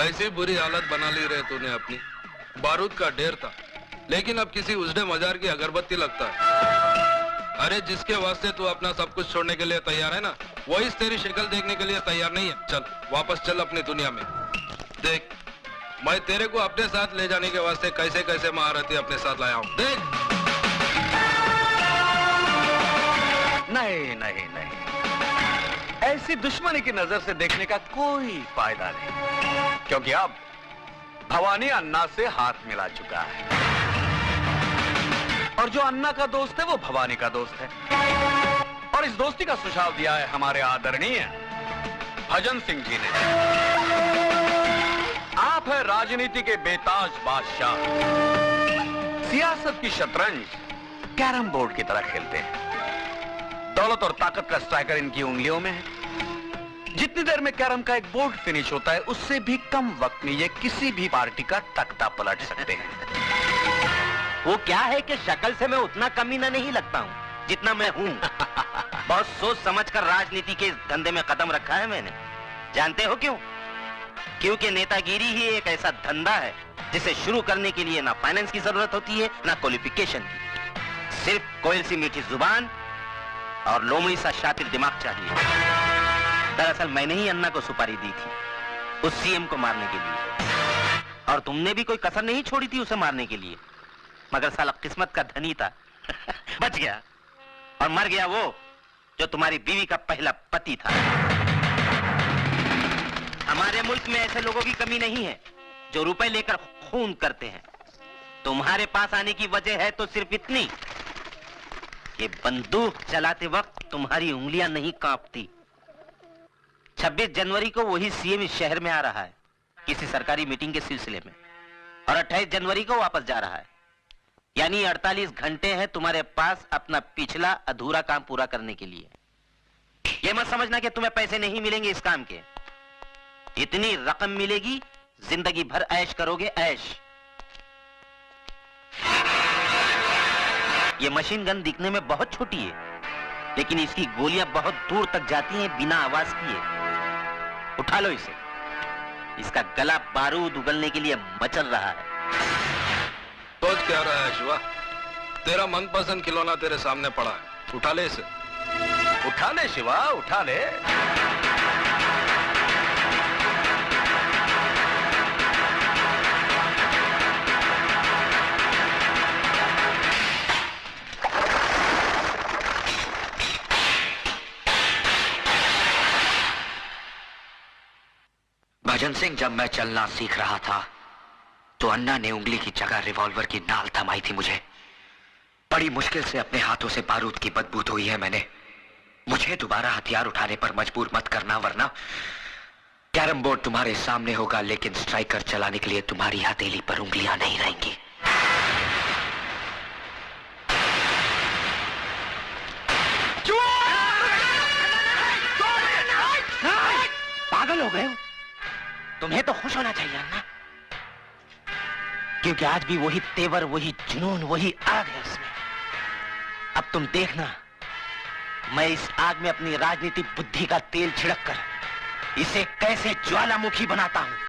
कैसी बुरी हालत बना ली रहे तूने अपनी। बारूद का ढेर था, लेकिन अब किसी उजड़े मजार की अगरबत्ती लगता है। अरे जिसके वास्ते तू अपना सब कुछ छोड़ने के लिए तैयार है ना, वही तेरी शक्ल देखने के लिए तैयार नहीं है। चल वापस चल अपनी दुनिया में। देख, मैं तेरे को अपने साथ ले जाने के वास्ते कैसे कैसे महारथी अपने साथ लाया हूँ। देख। नहीं नहीं नहीं, ऐसी दुश्मनी की नजर से देखने का कोई फायदा नहीं, क्योंकि अब भवानी अन्ना से हाथ मिला चुका है, और जो अन्ना का दोस्त है वो भवानी का दोस्त है। और इस दोस्ती का सुझाव दिया है हमारे आदरणीय भजन सिंह जी ने। आप है राजनीति के बेताज बादशाह, सियासत की शतरंज कैरम बोर्ड की तरह खेलते हैं। दौलत और ताकत का स्ट्राइकर इनकी उंगलियों में है। जितनी देर में कैरम का एक बोर्ड फिनिश होता है, उससे भी कम वक्त में ये किसी भी पार्टी का तख्ता पलट सकते हैं। वो क्या है कि शक्ल से मैं उतना कमीना नहीं लगता हूँ जितना मैं हूँ। बहुत सोच समझ कर राजनीति के इस धंधे में कदम रखा है मैंने। जानते हो क्यों? क्योंकि नेतागिरी ही एक ऐसा धंधा है जिसे शुरू करने के लिए ना फाइनेंस की जरूरत होती है ना क्वालिफिकेशन की। सिर्फ कोयल सी मीठी जुबान और लोमड़ी सा शातिर दिमाग चाहिए। दरअसल मैंने ही अन्ना को सुपारी दी थी उस सीएम को मारने के लिए, और तुमने भी कोई कसर नहीं छोड़ी थी उसे मारने के लिए, मगर साला किस्मत का धनी था। बच गया, और मर गया वो जो तुम्हारी बीवी का पहला पति था। हमारे मुल्क में ऐसे लोगों की कमी नहीं है जो रुपए लेकर खून करते हैं। तुम्हारे पास आने की वजह है तो सिर्फ इतनी कि बंदूक चलाते वक्त तुम्हारी उंगलियां नहीं कांपती। 26 जनवरी को वही सीएम इस शहर में आ रहा है किसी सरकारी मीटिंग के सिलसिले में, और 28 जनवरी को वापस जा रहा है। यानी 48 घंटे हैं तुम्हारे पास अपना पिछला अधूरा काम पूरा करने के लिए। यह मत समझना कि तुम्हें पैसे नहीं मिलेंगे इस काम के। इतनी रकम मिलेगी, जिंदगी भर ऐश करोगे, ऐश। ये मशीन गन दिखने में बहुत छोटी है, लेकिन इसकी गोलियां बहुत दूर तक जाती हैं बिना आवाज किए। उठा लो इसे, इसका गला बारूद उगलने के लिए मचल रहा है। सोच क्या रहा है शिवा? तेरा मनपसंद खिलौना तेरे सामने पड़ा है, उठा ले इसे। उठा ले शिवा, उठा ले। भजन सिंह, जब मैं चलना सीख रहा था तो अन्ना ने उंगली की जगह रिवॉल्वर की नाल थमाई थी मुझे। बड़ी मुश्किल से अपने हाथों से बारूद की बदबू धोई है मैंने। मुझे दोबारा हथियार उठाने पर मजबूर मत करना, वरना कैरम बोर्ड तुम्हारे सामने होगा, लेकिन स्ट्राइकर चलाने के लिए तुम्हारी हथेली पर उंगलियां नहीं रहेंगी। पागल हो गए हो? तुम्हें तो खुश होना चाहिए ना, क्योंकि आज भी वही तेवर, वही जुनून, वही आग है उसमें। अब तुम देखना, मैं इस आग में अपनी राजनीतिक बुद्धि का तेल छिड़क कर इसे कैसे ज्वालामुखी बनाता हूं।